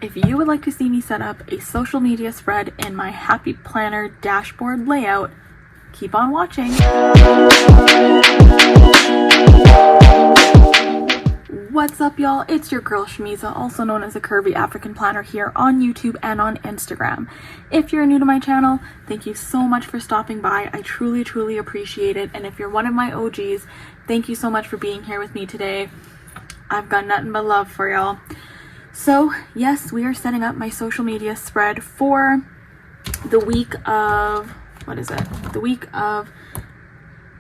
if you would like to see me set up a social media spread in my Happy Planner dashboard layout, keep on watching. What's up, y'all? It's your girl Shamiza, also known as a Curvy African Planner, here on YouTube and on Instagram. If you're new to my channel, thank you so much for stopping by. I truly appreciate it. And if you're one of my OGs, thank you so much for being here with me today. I've got nothing but love for y'all. So yes, we are setting up my social media spread for the week of, the week of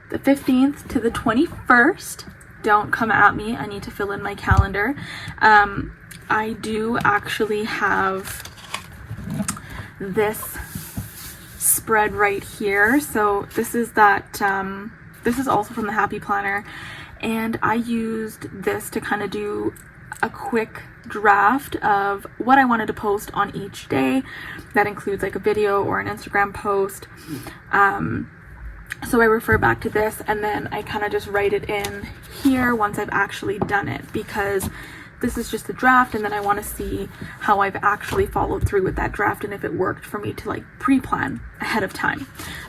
the 15th to the 21st. Don't come at me, I need to fill in my calendar. I do actually have this spread right here. So this is this is also from the Happy Planner, and I used this to kind of do a quick draft of what I wanted to post on each day. That includes like a video or an Instagram post. So I refer back to this, and then I kind of just write it in here once I've actually done it, because this is just a draft, and then I want to see how I've actually followed through with that draft and if it worked for me to like pre-plan ahead of time.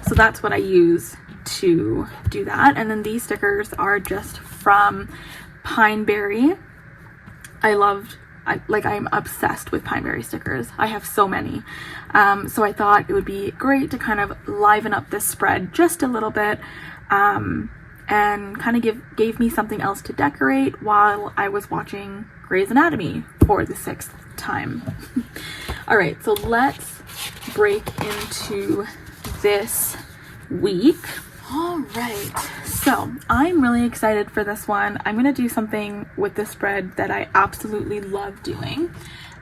So that's what I use to do that. And then these stickers are just from Pineberry. I'm obsessed with Pineberry stickers. I have so many. So I thought it would be great to kind of liven up this spread just a little bit, and kind of gave me something else to decorate while I was watching Grey's Anatomy for the 6th time. All right, so let's break into this week. All right, so I'm really excited for this one. I'm going to do something with this spread that I absolutely love doing,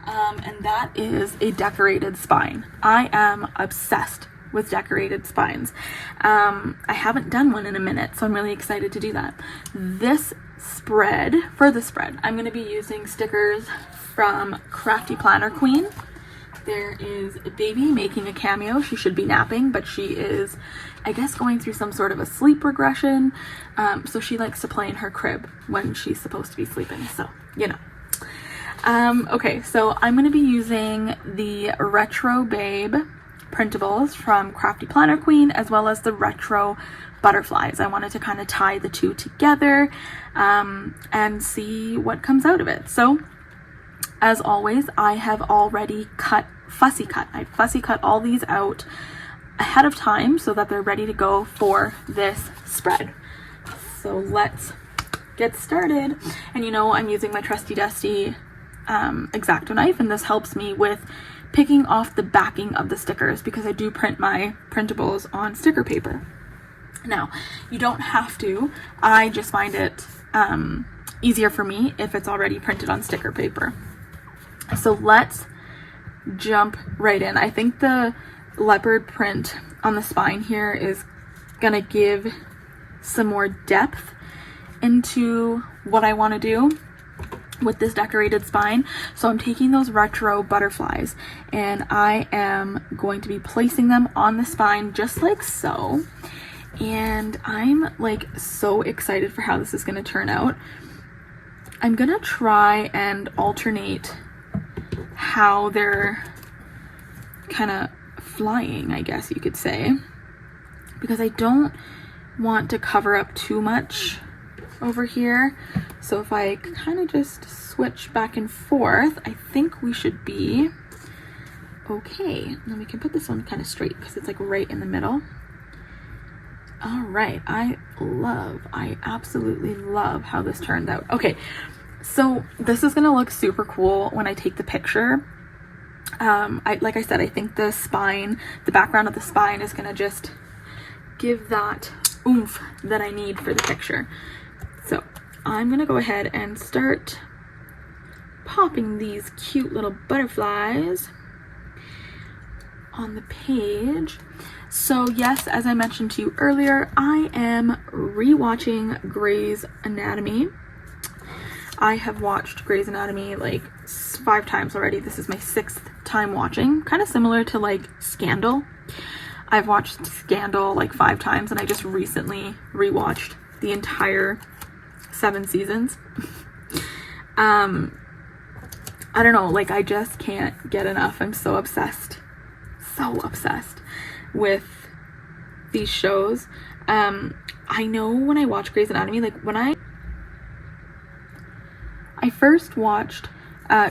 and that is a decorated spine. I am obsessed with decorated spines. I haven't done one in a minute, so I'm really excited to do that. For the spread, I'm going to be using stickers from Crafty Planner Queen. There is a baby making a cameo. She should be napping, but she is, I guess, going through some sort of a sleep regression. So she likes to play in her crib when she's supposed to be sleeping. So, you know. Okay, so I'm going to be using the Retro Babe printables from Crafty Planner Queen, as well as the Retro butterflies. I wanted to kind of tie the two together and see what comes out of it. So, as always, I have already fussy cut all these out ahead of time so that they're ready to go for this spread. So let's get started. And you know, I'm using my trusty dusty X-Acto knife, and this helps me with picking off the backing of the stickers, because I do print my printables on sticker paper. Now, you don't have to. I just find it easier for me if it's already printed on sticker paper. So let's jump right in. I think the leopard print on the spine here is gonna give some more depth into what I want to do with this decorated spine. So I'm taking those retro butterflies, and I am going to be placing them on the spine just like so. And I'm like so excited for how this is going to turn out. I'm gonna try and alternate how they're kind of flying, I guess you could say, because I don't want to cover up too much over here. So if I kind of just switch back and forth, I think we should be okay. Then we can put this one kind of straight because it's like right in the middle. All right, I absolutely love how this turned out. Okay, so this is gonna look super cool when I take the picture. Like I said, I think the background of the spine is gonna just give that oomph that I need for the picture. So I'm gonna go ahead and start popping these cute little butterflies on the page. So yes, as I mentioned to you earlier, I am rewatching Grey's Anatomy. I have watched Grey's Anatomy like 5 times already. This is my 6th time watching. Kind of similar to like Scandal. I've watched Scandal like 5 times, and I just recently rewatched the entire 7 seasons. I don't know, like I just can't get enough. I'm so obsessed with these shows. I know when I watch Grey's Anatomy, like when I first watched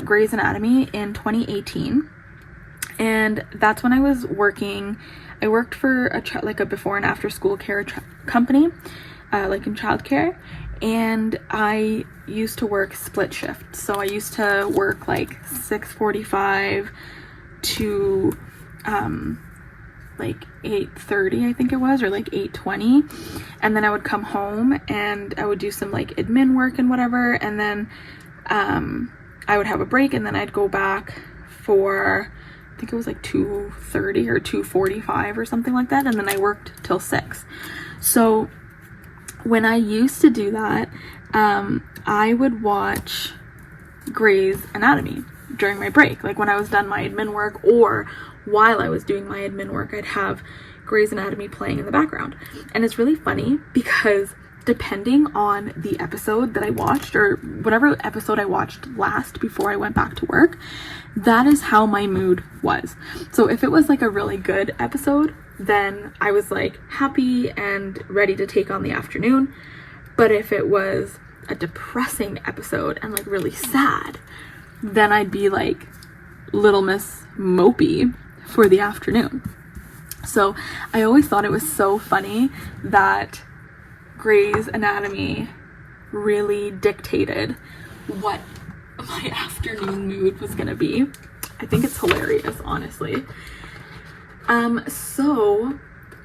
Grey's Anatomy in 2018, and that's when I was working. I worked for a before and after school care company, like in childcare, and I used to work split shift. So I used to work like 6:45 to like 8:30, I think it was, or like 8:20, and then I would come home and I would do some like admin work and whatever, and then I would have a break, and then I'd go back for, I think it was like 2:30 or 2:45 or something like that, and then I worked till 6. So when I used to do that, I would watch Grey's Anatomy during my break, like when I was done my admin work, or while I was doing my admin work, I'd have Grey's Anatomy playing in the background. And it's really funny because depending on the episode that I watched, or whatever episode I watched last before I went back to work, that is how my mood was. So if it was like a really good episode, then I was like happy and ready to take on the afternoon. But if it was a depressing episode and like really sad, then I'd be like Little Miss Mopey for the afternoon. So I always thought it was so funny that Grey's Anatomy really dictated what my afternoon mood was gonna be. I think it's hilarious, honestly. So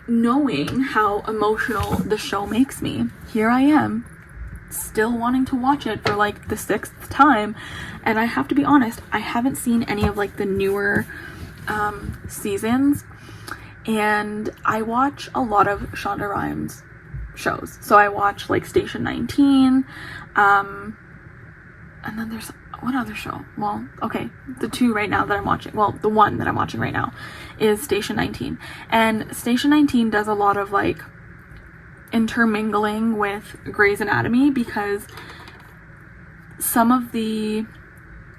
knowing how emotional the show makes me, here I am still wanting to watch it for like the 6th time. And I have to be honest, I haven't seen any of like the newer seasons, and I watch a lot of Shonda Rhimes shows. So I watch like Station 19, and then there's what other show? Well, okay, the two right now that I'm watching, well, the one that I'm watching right now is Station 19, and Station 19 does a lot of like intermingling with Grey's Anatomy, because some of the,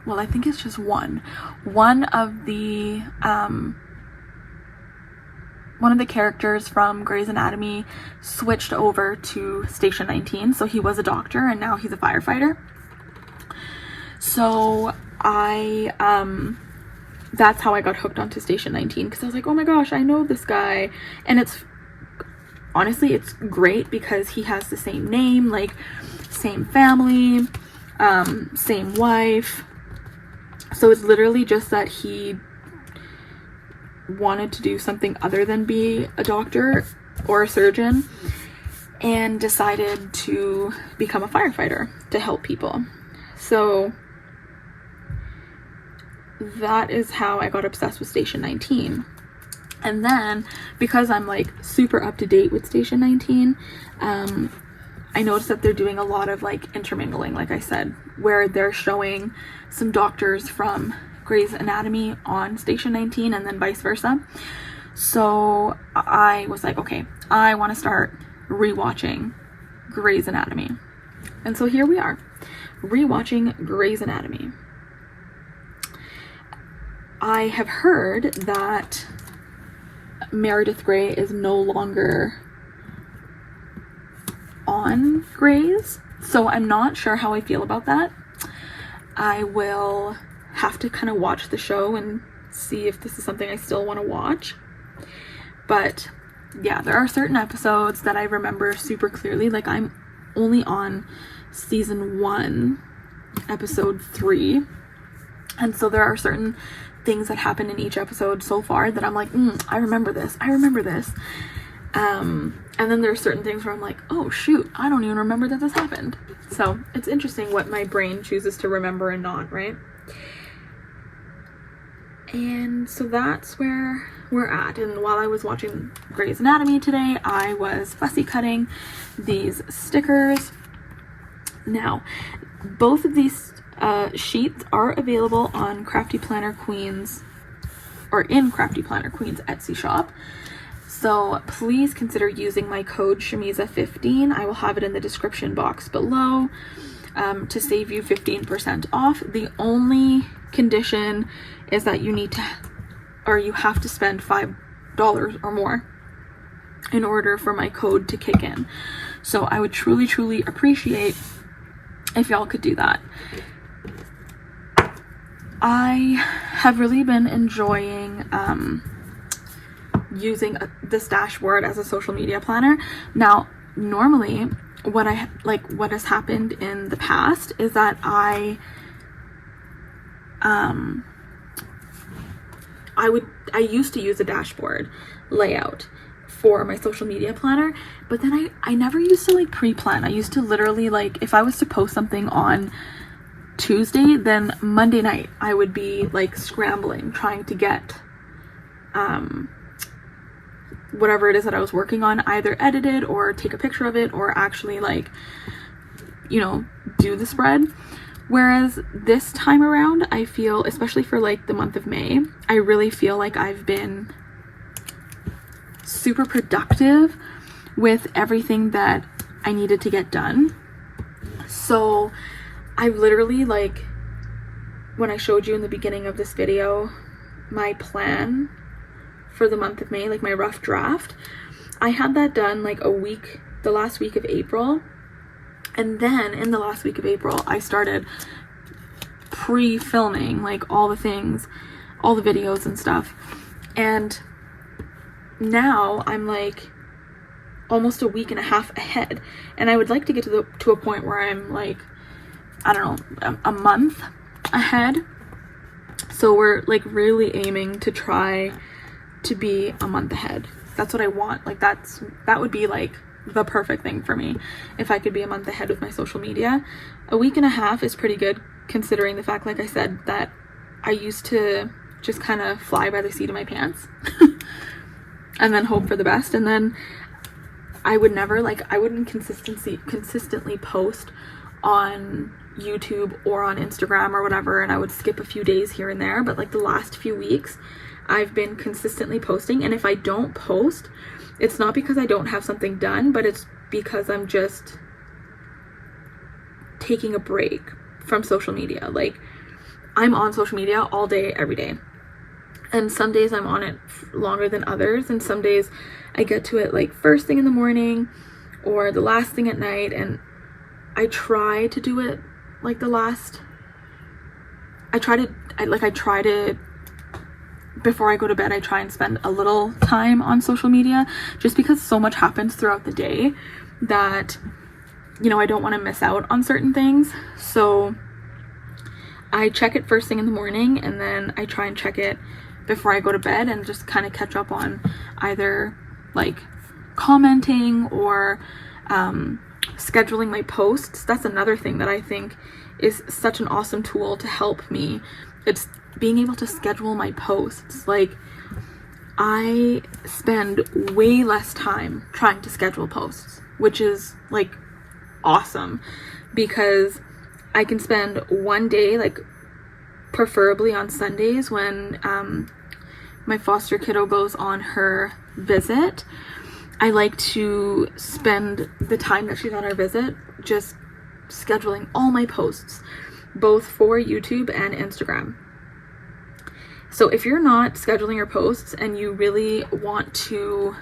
well, I think it's just one of the characters from Grey's Anatomy switched over to Station 19. So he was a doctor and now he's a firefighter. So that's how I got hooked onto Station 19, because I was like, oh my gosh, I know this guy. And it's honestly, it's great because he has the same name, like same family, same wife. So it's literally just that he wanted to do something other than be a doctor or a surgeon, and decided to become a firefighter to help people. So that is how I got obsessed with Station 19. And then, because I'm like super up to date with Station 19, I noticed that they're doing a lot of like intermingling, like I said, where they're showing some doctors from Grey's Anatomy on Station 19 and then vice versa. So I was like, okay, I want to start rewatching Grey's Anatomy. And so here we are, rewatching Grey's Anatomy. I have heard that Meredith Grey is no longer on Grey's, so I'm not sure how I feel about that. I will have to kind of watch the show and see if this is something I still want to watch. But yeah, there are certain episodes that I remember super clearly. Like, I'm only on season 1, episode 3, and so there are certain things that happen in each episode so far that I'm like, I remember this. And then there's certain things where I'm like, oh shoot, I don't even remember that this happened. So it's interesting what my brain chooses to remember and not, right? And so that's where we're at. And while I was watching Grey's Anatomy today, I was fussy cutting these stickers. Now, both of these sheets are available on Crafty Planner Queen's, or in Crafty Planner Queen's Etsy shop. So please consider using my code Shamiza15. I will have it in the description box below. to save you 15% off. The only condition is that you have to spend $5 or more in order for my code to kick in. So I would truly appreciate if y'all could do that. I have really been enjoying using this dashboard as a social media planner. Now, normally what has happened in the past is that I used to use a dashboard layout for my social media planner, but then I never used to like pre-plan. I used to literally, like, if I was to post something on Tuesday, then Monday night I would be like scrambling trying to get whatever it is that I was working on either edited or take a picture of it or actually, like, you know, do the spread. Whereas this time around, I feel, especially for like the month of May, I really feel like I've been super productive with everything that I needed to get done. So I literally, like, when I showed you in the beginning of this video my plan for the month of May, like my rough draft, I had that done like the last week of April. And then in the last week of April, I started pre-filming like all the things, all the videos and stuff. And now I'm like almost a week and a half ahead. And I would like to get to a point where I'm like, I don't know, a month ahead. So we're like really aiming to try to be a month ahead. That's what I want. Like that would be like the perfect thing for me if I could be a month ahead with my social media. A week and a half is pretty good considering the fact, like I said, that I used to just kind of fly by the seat of my pants and then hope for the best. And then I wouldn't consistently post on YouTube or on Instagram or whatever, and I would skip a few days here and there. But like the last few weeks I've been consistently posting, and if I don't post, it's not because I don't have something done, but it's because I'm just taking a break from social media. Like, I'm on social media all day, every day. And some days I'm on it longer than others, and some days I get to it like first thing in the morning or the last thing at night, and I try to do it like before I go to bed, I try and spend a little time on social media, just because so much happens throughout the day that, you know, I don't want to miss out on certain things. So I check it first thing in the morning, and then I try and check it before I go to bed and just kind of catch up on either like commenting or scheduling my posts. That's another thing that I think is such an awesome tool to help me. It's being able to schedule my posts. Like, I spend way less time trying to schedule posts, which is like awesome, because I can spend one day, like preferably on Sundays when my foster kiddo goes on her visit. I like to spend the time that she's on her visit just scheduling all my posts, both for YouTube and Instagram. So if you're not scheduling your posts and you really want to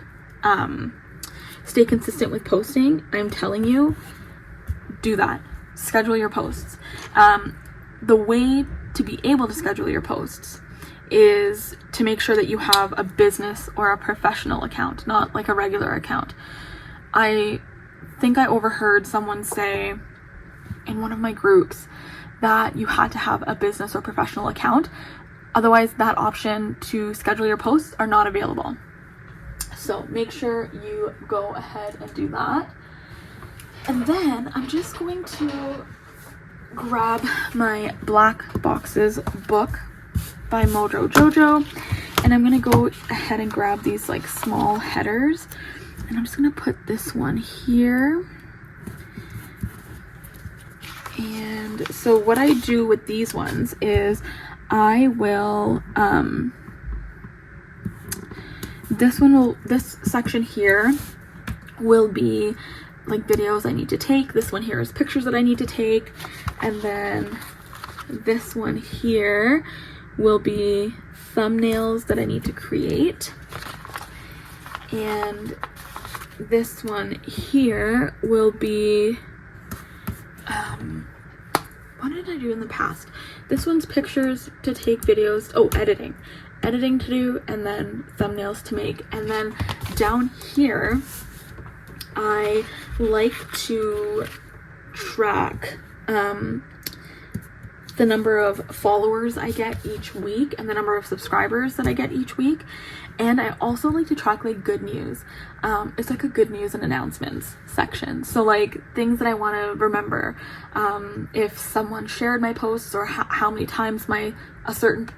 stay consistent with posting, I'm telling you, do that. Schedule your posts. The way to be able to schedule your posts is to make sure that you have a business or a professional account, not like a regular account. I think I overheard someone say in one of my groups that you had to have a business or professional account. Otherwise, that option to schedule your posts are not available. So make sure you go ahead and do that. And then I'm just going to grab my Black Boxes book by Mojo Jojo, and I'm gonna go ahead and grab these like small headers, and I'm just gonna put this one here. And so what I do with these ones is I will this section here will be like videos I need to take. This one here is pictures that I need to take. And then this one here will be thumbnails that I need to create. And this one here will be, what did I do in the past? This one's pictures to take, videos, oh, editing to do, and then thumbnails to make. And then down here, I like to track the number of followers I get each week and the number of subscribers that I get each week. And I also like to track like good news. It's like a good news and announcements section. So like things that I want to remember. If someone shared my posts, or how many times a certain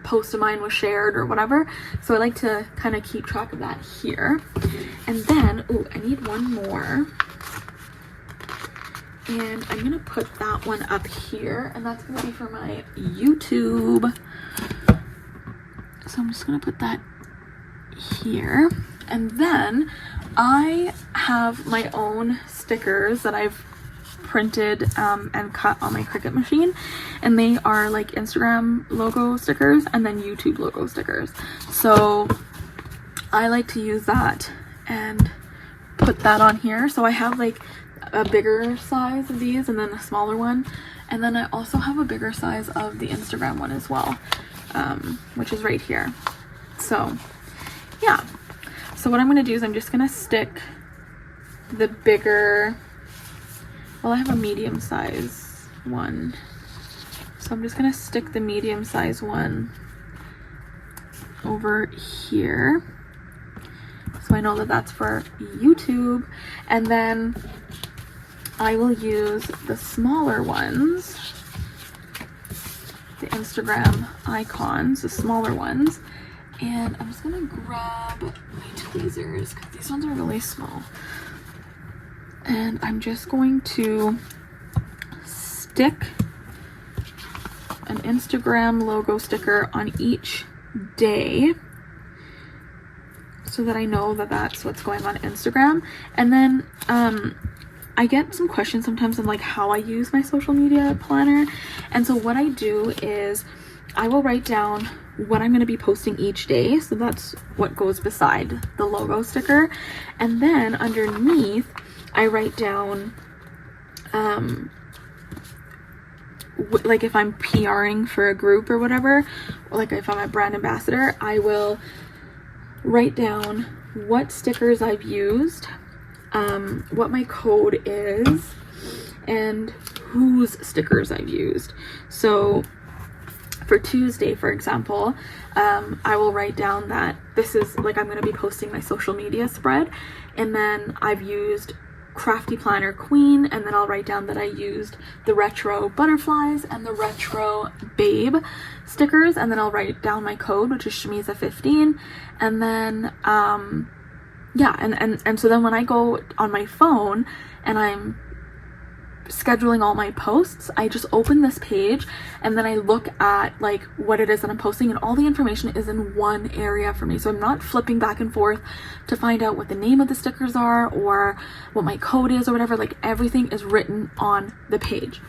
post of mine was shared or whatever. So I like to kind of keep track of that here. And then, oh, I need one more. And I'm gonna put that one up here, and that's gonna be for my YouTube. So I'm just gonna put that here. And then I have my own stickers that I've printed and cut on my Cricut machine, and they are like Instagram logo stickers and then YouTube logo stickers. So I like to use that and put that on here. So I have like a bigger size of these and then a smaller one, and then I also have a bigger size of the Instagram one as well, which is right here. So yeah, so what I'm gonna do is I'm just gonna stick the bigger, well, I have a medium size one, so I'm just gonna stick the medium size one over here, so I know that that's for YouTube. And then I will use the smaller ones, the Instagram icons, the smaller ones, and I'm just gonna grab my tweezers because these ones are really small. And I'm just going to stick an Instagram logo sticker on each day so that I know that that's what's going on Instagram. And then I get some questions sometimes on like how I use my social media planner. And so what I do is I will write down what I'm going to be posting each day. So that's what goes beside the logo sticker. And then underneath, I write down, like if I'm PRing for a group or whatever, or like if I'm a brand ambassador, I will write down what stickers I've used, what my code is, and whose stickers I've used. So for Tuesday, for example, I will write down that this is like I'm going to be posting my social media spread, and then I've used Crafty Planner Queen, and then I'll write down that I used the retro butterflies and the retro babe stickers, and then I'll write down my code, which is Shamiza15, and then yeah, and so then when I go on my phone and I'm scheduling all my posts, I just open this page and then I look at like what it is that I'm posting, and all the information is in one area for me. So I'm not flipping back and forth to find out what the name of the stickers are or what my code is or whatever. Like everything is written on the page.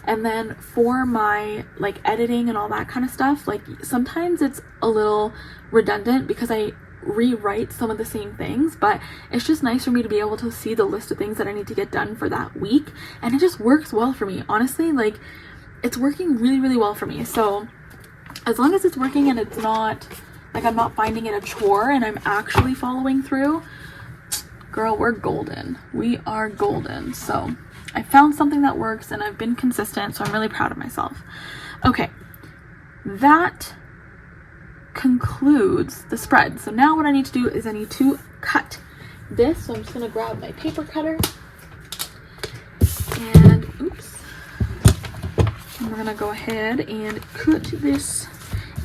And then for my like editing and all that kind of stuff, like sometimes it's a little redundant because I rewrite some of the same things, but it's just nice for me to be able to see the list of things that I need to get done for that week, and it just works well for me. Honestly, like it's working really, really well for me. So as long as it's working and it's not like I'm not finding it a chore and I'm actually following through, girl, we're golden. We are golden. So I found something that works and I've been consistent, so I'm really proud of myself. Okay, that concludes the spread. So now what I need to do is I need to cut this. So I'm just going to grab my paper cutter and oops, and we're going to go ahead and cut this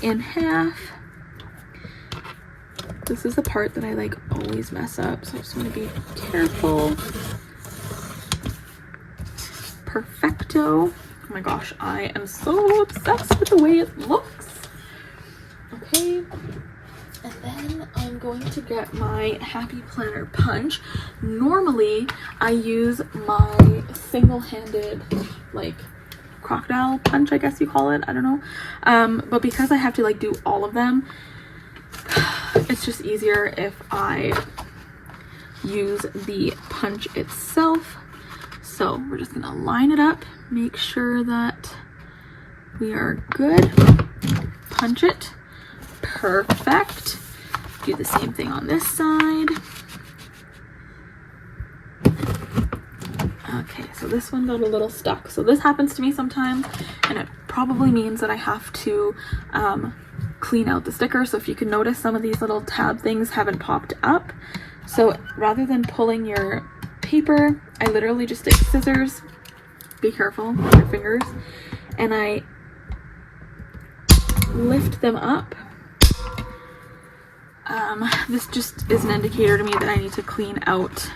in half. This is the part that I like always mess up, so I just want to be careful. Perfecto. Oh my gosh, I am so obsessed with the way it looks. Okay, and then I'm I'm going to get my Happy Planner punch. Normally, I use my single-handed, like, crocodile punch, I guess you call it. I don't know. But because I have to, like, do all of them, it's just easier if I use the punch itself. So we're just gonna line it up, make sure that we are good. Punch it. Perfect. Do the same thing on this side. Okay, so this one got a little stuck. So this happens to me sometimes, and it probably means that I have to clean out the sticker. So if you can notice, some of these little tab things haven't popped up. So rather than pulling your paper, I literally just take scissors, be careful with your fingers, and I lift them up. This just is an indicator to me that I need to clean out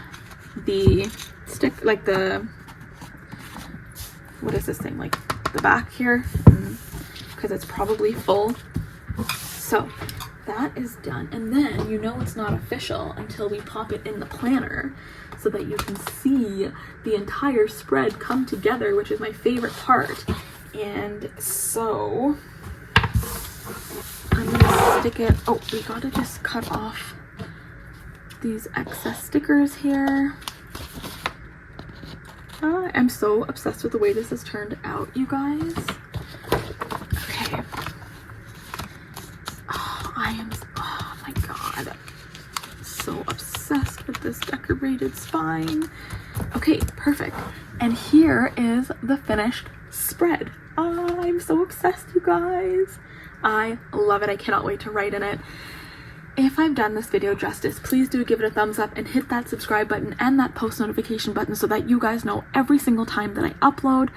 the stick, like the, what is this thing, like the back here, because it's probably full. So that is done, and then you know it's not official until we pop it in the planner so that you can see the entire spread come together, which is my favorite part. And so I'm gonna stick it, oh, we gotta just cut off these excess stickers here. I'm so obsessed with the way this has turned out, you guys. Okay. Oh my god, so obsessed with this decorated spine. Okay, perfect. And here is the finished spread. I'm so obsessed, you guys. I love it. I cannot wait to write in it. If I've done this video justice, please do give it a thumbs up and hit that subscribe button and that post notification button so that you guys know every single time that I upload.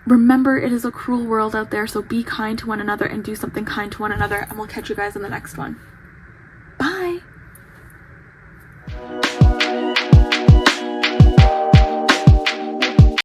Remember, it is a cruel world out there, so be kind to one another and do something kind to one another, and we'll catch you guys in the next one.